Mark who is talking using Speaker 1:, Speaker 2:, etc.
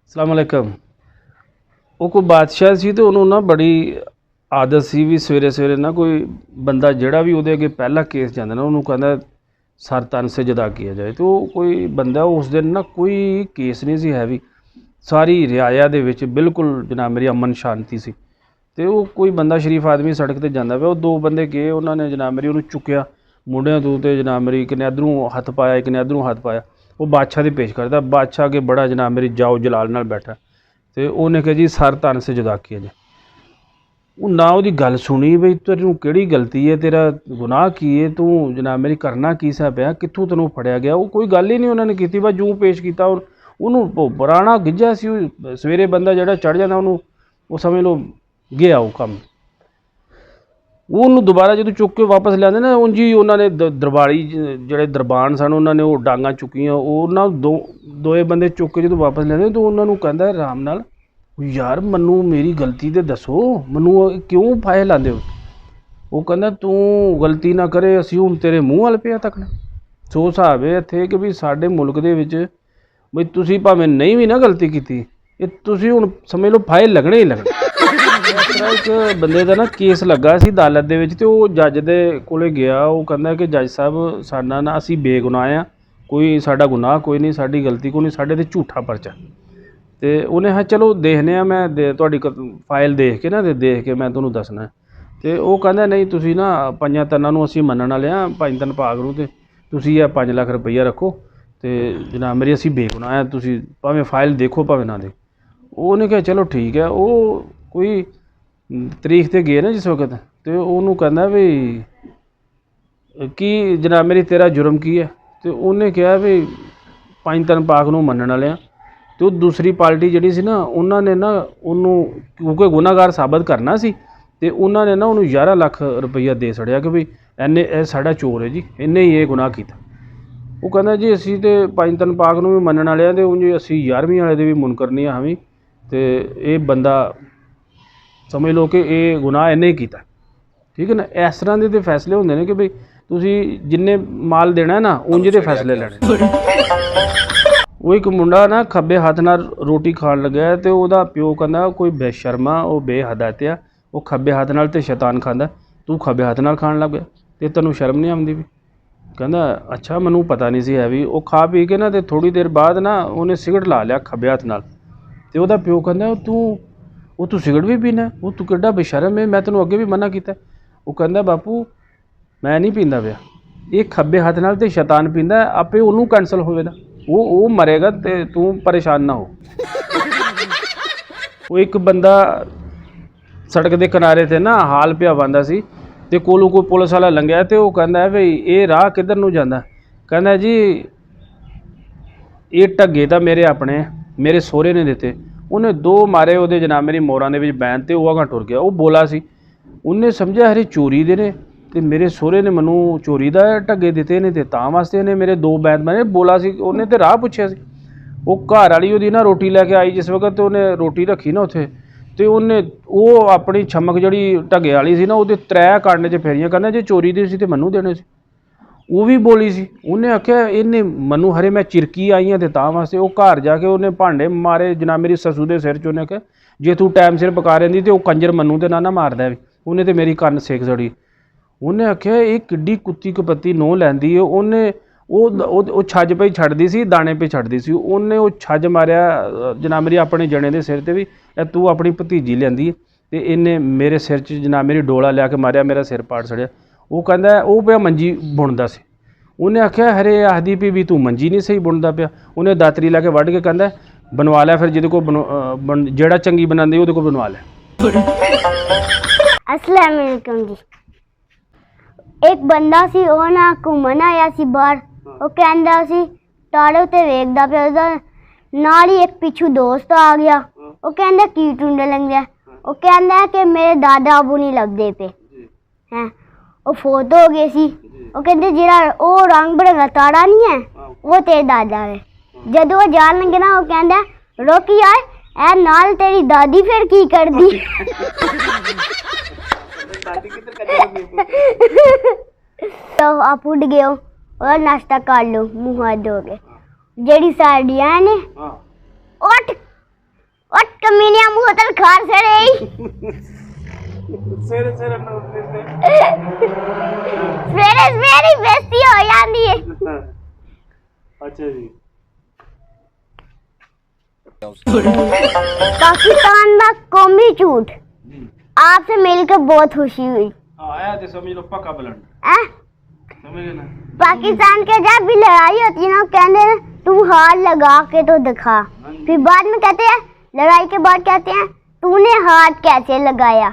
Speaker 1: अस्सलाम वालेकुम। वो कोई बादशाह सी तो उन्होंने ना बड़ी आदत सी भी सवेरे सवेरे ना कोई बंदा जड़ा भी ਉਹਦੇ ਅੱਗੇ ਪਹਿਲਾ ਕੇਸ ਜਾਂਦਾ ਨਾ ਉਹਨੂੰ ਕਹਿੰਦਾ ਸਰ ਤਨ ਸੇ ਜਦਾ किया जाए। तो कोई बंदा उस दिन ना कोई केस नहीं सी हैवी, सारी रियाया ਦੇ ਵਿੱਚ ਬਿਲਕੁਲ ਜਨਾਬ ਮੇਰੀ ਅਮਨ ਸ਼ਾਂਤੀ ਸੀ। ਤੇ ਉਹ ਕੋਈ ਬੰਦਾ ਸ਼ਰੀਫ ਆਦਮੀ ਸੜਕ ਤੇ ਜਾਂਦਾ ਪਿਆ, ਉਹ ਦੋ ਬੰਦੇ ਗਏ, ਉਹਨਾਂ ਨੇ ਜਨਾਬ ਮੇਰੀ ਉਹਨੂੰ ਚੁੱਕਿਆ ਮੁੰਡਿਆਂ ਤੋਂ ਤੇ ਜਨਾਬ ਮੇਰੀ ਇੱਕ ਨੇ ਇੱਧਰੋਂ ਹੱਥ ਪਾਇਆ, ਇੱਕ ਨੇ ਇੱਧਰੋਂ ਹੱਥ ਪਾਇਆ। ਉਹ ਬਾਦਸ਼ਾਹ ਦੇ ਪੇਸ਼ ਕਰਦਾ, ਬਾਦਸ਼ਾਹ ਅੱਗੇ ਬੜਾ ਜਨਾਬ ਮੇਰੀ ਜਾਓ ਜਲਾਲ ਨਾਲ ਬੈਠਾ ਤੇ ਉਹਨੇ ਕਿਹਾ ਜੀ ਸਰ ਧਨ ਸੇ ਜੁਦਾ किया जाए। ਉਹ ਨਾ ਉਹਦੀ ਗੱਲ ਸੁਣੀ ਬਈ ਤੈਨੂੰ ਕਿਹੜੀ ਗਲਤੀ ਹੈ, ਤੇਰਾ ਗੁਨਾਹ ਕੀ ਹੈ, ਤੂੰ ਜਨਾਬ ਮੇਰੀ ਕਰਨਾ ਕੀ ਸਾ ਪਿਆ, ਕਿੱਥੋਂ ਤੈਨੂੰ ਫੜਿਆ ਗਿਆ। ਉਹ ਕੋਈ ਗੱਲ ਹੀ ਨਹੀਂ ਉਹਨਾਂ ਨੇ ਕੀਤੀ, ਬਸ ਜੂੰ ਪੇਸ਼ ਕੀਤਾ। ਉਹਨੂੰ ਪੁਰਾਣਾ ਗਿੱਝਾ ਸੀ, ਉਹ ਸਵੇਰੇ ਬੰਦਾ ਜਿਹੜਾ ਚੜ੍ਹ ਜਾਂਦਾ ਉਹਨੂੰ ਉਹ ਸਮਝ ਲਓ ਗਿਆ ਉਹ ਕੰਮ। ਉਹਨੂੰ ਦੁਬਾਰਾ ਜਦੋਂ ਚੁੱਕ ਕੇ ਵਾਪਸ ਲਿਆਂਦੇ ਨਾ ਉਂਝ ਹੀ ਉਹਨਾਂ ਨੇ ਦਰਬਾਰੀ ਜਿਹੜੇ ਦਰਬਾਨ ਸਨ ਉਹਨਾਂ ਨੇ ਉਹ ਡਾਂਗਾਂ ਚੁੱਕੀਆਂ। ਉਹਨਾਂ ਦੋਏ ਬੰਦੇ ਚੁੱਕ ਕੇ ਜਦੋਂ ਵਾਪਸ ਲਿਆਂਦੇ ਤਾਂ ਉਹਨਾਂ ਨੂੰ ਕਹਿੰਦਾ ਆਰਾਮ ਨਾਲ, ਯਾਰ ਮੈਨੂੰ ਮੇਰੀ ਗਲਤੀ ਤੇ ਦੱਸੋ, ਮੈਨੂੰ ਕਿਉਂ ਫਾਹੇ ਲਾਉਂਦੇ ਹੋ। ਉਹ ਕਹਿੰਦਾ ਤੂੰ ਗਲਤੀ ਨਾ ਕਰੇ ਅਸੀਂ ਹੁਣ ਤੇਰੇ ਮੂੰਹ ਵੱਲ ਪਿਆ ਤੱਕਣਾ। ਸੋ ਹਿਸਾਬ ਹੈ ਇੱਥੇ ਕਿ ਵੀ ਸਾਡੇ ਮੁਲਕ ਦੇ ਵਿੱਚ ਬਈ ਤੁਸੀਂ ਭਾਵੇਂ ਨਹੀਂ ਵੀ ਨਾ ਗਲਤੀ ਕੀਤੀ, ਇਹ ਤੁਸੀਂ ਹੁਣ ਸਮਝ ਲਓ ਫਾਹੇ ਲੱਗਣੇ ਹੀ ਲੱਗਣੇ। ਇਸ ਤਰ੍ਹਾਂ ਇੱਕ ਬੰਦੇ ਦਾ ਨਾ ਕੇਸ ਲੱਗਾ ਸੀ ਅਦਾਲਤ ਦੇ ਵਿੱਚ, ਤੇ ਉਹ ਜੱਜ ਦੇ ਕੋਲੇ ਗਿਆ। ਉਹ ਕਹਿੰਦਾ ਕਿ ਜੱਜ ਸਾਹਿਬ ਸਾਡਾ ਨਾ ਅਸੀਂ ਬੇਗੁਨਾਹ ਆ, ਕੋਈ ਸਾਡਾ ਗੁਨਾਹ ਕੋਈ ਨਹੀਂ, ਸਾਡੀ ਗਲਤੀ ਕੋਈ ਨਹੀਂ, ਸਾਡੇ ਤੇ ਝੂਠਾ ਪਰਚਾ। ਤੇ ਉਹਨੇ ਹਾਂ ਚਲੋ ਦੇਖਦੇ ਹਾਂ, ਮੈਂ ਤੁਹਾਡੀ ਫਾਈਲ ਦੇਖ ਕੇ ਨਾ ਤੇ ਦੇਖ ਕੇ ਮੈਂ ਤੁਹਾਨੂੰ ਦੱਸਣਾ। ਤੇ ਉਹ ਕਹਿੰਦਾ ਨਹੀਂ ਤੁਸੀਂ ਨਾ ਪੰਜਾਂ ਤਨਾਂ ਨੂੰ ਅਸੀਂ ਮੰਨਣ ਵਾਲੇ ਹਾਂ, ਪੰਜ ਤਨ ਭਾਗ ਨੂੰ, ਤੇ ਤੁਸੀਂ ਇਹ 5 ਲੱਖ ਰੁਪਈਆ ਰੱਖੋ ਤੇ ਜਨਾਬ ਮੇਰੀ ਅਸੀਂ ਬੇਗੁਨਾਹ ਆ, ਤੁਸੀਂ ਭਾਵੇਂ ਫਾਈਲ ਦੇਖੋ ਭਾਵੇਂ ਨਾ ਦੇਖੋ। ਉਹਨੇ ਕਿਹਾ ਚਲੋ ਠੀਕ ਹੈ। ਉਹ ਕੋਈ ਤਰੀਕ ਤੇ ਗਏ ਨਾ ਜਿਸ ਵਕਤ, ਤੇ ਉਹਨੂੰ ਕਹਿੰਦਾ ਵੀ ਕੀ ਜਨਾਬ ਮੇਰੀ ਤੇਰਾ ਜੁਰਮ ਕੀ ਹੈ। ਤੇ ਉਹਨੇ ਕਿਹਾ ਵੀ 5 ਤਨ ਪਾਕ ਨੂੰ ਮੰਨਣ ਵਾਲੇ ਆ। ਤੇ ਉਹ ਦੂਸਰੀ ਪਾਰਟੀ ਜਿਹੜੀ ਸੀ ਨਾ ਉਹਨਾਂ ਨੇ ਨਾ ਉਹਨੂੰ ਕਿਉਂਕਿ ਗੁਨਾਹਗਾਰ ਸਾਬਤ ਕਰਨਾ ਸੀ, ਤੇ ਉਹਨਾਂ ਨੇ ਨਾ ਉਹਨੂੰ 11 ਲੱਖ ਰੁਪਈਆ ਦੇ ਛੜਿਆ ਕਿ ਵੀ ਇਹਨੇ ਇਹ ਸਾਡਾ ਚੋਰ ਹੈ ਜੀ, ਇਹਨੇ ਹੀ ਇਹ ਗੁਨਾਹ ਕੀਤਾ। ਉਹ ਕਹਿੰਦਾ ਜੀ ਅਸੀਂ ਤੇ 5 ਤਨ ਪਾਕ ਨੂੰ ਵੀ ਮੰਨਣ ਵਾਲੇ ਆ, ਤੇ ਉਂਝ ਅਸੀਂ 11ਵੀਂ ਵਾਲੇ ਦੇ ਵੀ ਮੁਨਕਰ ਨਹੀਂ ਹਾਂ ਵੀ, ਤੇ ਇਹ ਬੰਦਾ ਸਮਝ ਲਓ ਕਿ ਇਹ ਗੁਨਾਹ ਇਹਨੇ ਹੀ ਕੀਤਾ। ਠੀਕ ਹੈ ਨਾ। ਇਸ ਤਰ੍ਹਾਂ ਦੇ ਤਾਂ ਫੈਸਲੇ ਹੁੰਦੇ ਨੇ ਕਿ ਬਈ ਤੁਸੀਂ ਜਿੰਨੇ ਮਾਲ ਦੇਣਾ ਨਾ ਉਂਝ ਦੇ ਫੈਸਲੇ ਲੈਣੇ। ਉਹ ਇੱਕ ਮੁੰਡਾ ਨਾ ਖੱਬੇ ਹੱਥ ਨਾਲ ਰੋਟੀ ਖਾਣ ਲੱਗਿਆ, ਤੇ ਉਹਦਾ ਪਿਓ ਕਹਿੰਦਾ ਕੋਈ ਬੇਸ਼ਰਮਾ, ਉਹ ਬੇਹਦਾਇਤ ਆ, ਉਹ ਖੱਬੇ ਹੱਥ ਨਾਲ ਤੇ ਸ਼ੈਤਾਨ ਖਾਂਦਾ, ਤੂੰ ਖੱਬੇ ਹੱਥ ਨਾਲ ਖਾਣ ਲੱਗ ਗਿਆ ਤੇ ਤੈਨੂੰ ਸ਼ਰਮ ਨਹੀਂ ਆਉਂਦੀ ਵੀ। ਕਹਿੰਦਾ ਅੱਛਾ ਮੈਨੂੰ ਪਤਾ ਨਹੀਂ ਸੀ ਹੈ ਵੀ। ਉਹ ਖਾ ਪੀ ਕੇ ਨਾ ਤੇ ਥੋੜ੍ਹੀ ਦੇਰ ਬਾਅਦ ਨਾ ਉਹਨੇ ਸਿਗਰਟ ਲਾ ਲਿਆ ਖੱਬੇ ਹੱਥ ਨਾਲ। ਤੇ ਉਹਦਾ ਪਿਓ ਕਹਿੰਦਾ ਤੂੰ ਸਿਗਰਟ ਵੀ ਪੀਣਾ, ਉਹ ਤੂੰ ਕਿੱਡਾ ਬੇਸ਼ਰਮ ਹੈ, ਮੈਂ ਤੈਨੂੰ ਅੱਗੇ ਵੀ ਮਨਾ ਕੀਤਾ। ਉਹ ਕਹਿੰਦਾ ਬਾਪੂ ਮੈਂ ਨਹੀਂ ਪੀਂਦਾ ਪਿਆ, ਇਹ ਖੱਬੇ ਹੱਥ ਨਾਲ ਤੇ ਸ਼ੈਤਾਨ ਪੀਂਦਾ, ਆਪੇ ਉਹਨੂੰ ਕੈਂਸਲ ਹੋਵੇਗਾ, ਉਹ ਮਰੇਗਾ ਤੇ ਤੂੰ ਪਰੇਸ਼ਾਨ ਨਾ ਹੋ। ਉਹ ਇੱਕ ਬੰਦਾ ਸੜਕ ਦੇ ਕਿਨਾਰੇ ਤੇ ਨਾ ਹਾਲ ਪਿਆ ਬੰਦਾ ਸੀ, ਤੇ ਕੋਲੋਂ ਕੋਈ ਪੁਲਿਸ ਵਾਲਾ ਲੰਘਿਆ, ਤੇ ਉਹ ਕਹਿੰਦਾ ਬਈ ਇਹ ਰਾਹ ਕਿੱਧਰ ਨੂੰ ਜਾਂਦਾ। ਕਹਿੰਦਾ ਜੀ ਇਹ ਢੱਗੇ ਤਾਂ ਮੇਰੇ ਆਪਣੇ ਮੇਰੇ ਸਹੁਰੇ ਨੇ ਦਿੱਤੇ। ਉਹਨੇ 2 ਮਾਰੇ ਉਹਦੇ ਜਨਾਬ ਮੇਰੀ ਮੋਰਾਂ ਦੇ ਵਿੱਚ ਬੈਨ, ਤੇ ਉਹ ਅਗਾਂਹ ਟੁਰ ਗਿਆ। ਉਹ ਬੋਲਾ ਸੀ, ਉਹਨੇ ਸਮਝਿਆ ਹਰੇ ਚੋਰੀ ਦੇ ਨੇ, ਤੇ ਮੇਰੇ ਸਹੁਰੇ ਨੇ ਮੈਨੂੰ ਚੋਰੀ ਦਾ ਢੱਗੇ ਦਿੱਤੇ ਨੇ, ਤੇ ਤਾਂ ਵਾਸਤੇ ਇਹਨੇ ਮੇਰੇ 2 ਬੈਨ ਮਾਰੇ। ਬੋਲਾ ਸੀ, ਉਹਨੇ ਤੇ ਰਾਹ ਪੁੱਛਿਆ ਸੀ। ਉਹ ਘਰ ਵਾਲੀ ਉਹਦੀ ਨਾ ਰੋਟੀ ਲੈ ਕੇ ਆਈ ਜਿਸ ਵਕਤ, ਤੇ ਉਹਨੇ ਰੋਟੀ ਰੱਖੀ ਨਾ ਉੱਥੇ, ਤੇ ਉਹਨੇ ਉਹ ਆਪਣੀ ਛਮਕ ਜਿਹੜੀ ਢੱਗੇ ਵਾਲੀ ਸੀ ਨਾ ਉਹਦੇ 3 ਕਾਂਡੇ 'ਚ ਫੇਰੀਆਂ। ਕਹਿੰਦਾ ਜੇ ਚੋਰੀ ਦੇ ਸੀ ਤੇ ਮੈਨੂੰ ਦੇਣੇ ਸੀ। ਉਹ ਵੀ ਬੋਲੀ ਸੀ, ਉਹਨੇ ਆਖਿਆ ਇਹਨੇ ਮੈਨੂੰ ਹਰੇ ਮੈਂ ਚਿਰਕੀ ਆਈ ਹਾਂ ਤੇ ਤਾਂ ਵਾਸਤੇ। ਉਹ ਘਰ ਜਾ ਕੇ ਉਹਨੇ ਭਾਂਡੇ ਮਾਰੇ ਜਨਾਬ ਮੇਰੀ ਸੱਸੂ ਦੇ ਸਿਰ 'ਚ। ਉਹਨੇ ਆਖਿਆ ਜੇ ਤੂੰ ਟਾਈਮ ਸਿਰ ਪਕਾ ਰਹਿੰਦੀ ਤੇ ਉਹ ਕੰਜਰ ਮੈਨੂੰ ਤੇ ਨਾ ਮਾਰਦਾ ਵੀ, ਉਹਨੇ ਤੇ ਮੇਰੀ ਕੰਨ ਸੇਕ ਸੜੀ। ਉਹਨੇ ਆਖਿਆ ਇਹ ਕਿੱਡੀ ਕੁੱਤੀ ਕਪੱਤੀ ਨੋਹ ਲੈਂਦੀ ਹੈ। ਉਹਨੇ ਉਹ ਛੱਜ ਪਈ ਛੱਡਦੀ ਸੀ, ਦਾਣੇ ਪੇ ਛੱਡਦੀ ਸੀ। ਉਹਨੇ ਉਹ ਛੱਜ ਮਾਰਿਆ ਜਨਾਬ ਮੇਰੀ ਆਪਣੇ ਜਣੇ ਦੇ ਸਿਰ 'ਤੇ ਵੀ, ਇਹ ਤੂੰ ਆਪਣੀ ਭਤੀਜੀ ਲਿਆਂਦੀ ਹੈ, ਤੇ ਇਹਨੇ ਮੇਰੇ ਸਿਰ 'ਚ ਜਨਾਬ ਮੇਰੀ ਡੋਲਾ ਲਿਆ ਕੇ ਮਾਰਿਆ, ਮੇਰਾ ਸਿਰ ਪਾੜ ਸੜਿਆ। ਉਹ ਕਹਿੰਦਾ ਉਹ ਪਿਆ ਮੰਜੀ ਬੁਣਦਾ ਸੀ। ਉਹਨੇ ਆਖਿਆ ਹਰੇ ਆਖਦੀ ਪਈ ਵੀ ਤੂੰ ਮੰਜੀ ਨਹੀਂ ਸਹੀ ਬੁਣਦਾ ਪਿਆ। ਉਹਨੇ ਦਾਤਰੀ ਲਾ ਕੇ ਵੱਢ ਕੇ ਕਹਿੰਦਾ ਬਣਵਾ ਲਿਆ, ਫਿਰ ਜਿਹਦੇ ਕੋਲ ਜਿਹੜਾ ਚੰਗੀ ਬਣਾਉਂਦੀ ਉਹਦੇ ਕੋਲ ਬਣਵਾ ਲਿਆ।
Speaker 2: अस्सलाम वालेकुम जी। एक बंदा सी ਉਹ ਨਾ ਘੁੰਮਣ ਆਇਆ ਸੀ ਬਾਹਰ। ਉਹ ਕਹਿੰਦਾ ਸੀ ਤਾਰੇ ਉੱਤੇ ਵੇਖਦਾ ਪਿਆ, ਉਹਦਾ ਨਾਲ ਹੀ ਇੱਕ ਪਿੱਛੂ ਦੋਸਤ ਆ ਗਿਆ। ਉਹ ਕਹਿੰਦਾ ਕੀ ਟੁੰਡੇ ਲੰਘਿਆ। ਉਹ ਕਹਿੰਦਾ ਕਿ ਮੇਰੇ ਦਾਦਾ ਅਬੂ ਨਹੀਂ ਲੱਭਦੇ ਪਏ ਹੈ। ਉਹ ਫੋਟੋ ਹੋ ਗਈ ਸੀ। ਉਹ ਕਹਿੰਦੇ ਜਿਹੜਾ ਉਹ ਰੰਗ ਬਿਰੰਗਾ ਤਾਰਾ ਨਹੀਂ ਹੈ ਉਹ ਤੇਰੇ ਦਾਦਾ ਹੈ। ਜਦੋਂ ਉਹ ਜਾਣ ਲੱਗੇ ਨਾ ਉਹ ਕਹਿੰਦਾ ਰੋਕੀ ਯਾਰ ਇਹ ਨਾਲ ਤੇਰੀ ਦਾਦੀ ਫਿਰ ਕੀ ਕਰਦੀ। तो आप उठ गए हो और नाश्ता कर लो, मुँह हाथ धो के। जेड़ी साड़ियां ने उठ
Speaker 1: ਸਵੇਰੇ ਸਵੇਰੇ ਨਾ ਉੱਠਦੇ
Speaker 2: ਸਵੇਰੇ ਸਵੇਰੇ ਬੇਇੱਜ਼ਤੀ ਹੋ ਜਾਂਦੀ ਹੈ।
Speaker 1: ਅੱਛਾ ਜੀ।
Speaker 2: पाकिस्तान का कौमी झूठ। आपसे मिलकर बहुत खुशी हुई।
Speaker 1: आया तो समझ लो पक्का ब्लड समझ गए ना।
Speaker 2: पाकिस्तान के जब भी लड़ाई होती है ना कहते हैं तू हाथ लगा के तो दिखा, फिर बाद में कहते हैं लड़ाई के बाद कहते हैं तूने हाथ कैसे लगाया।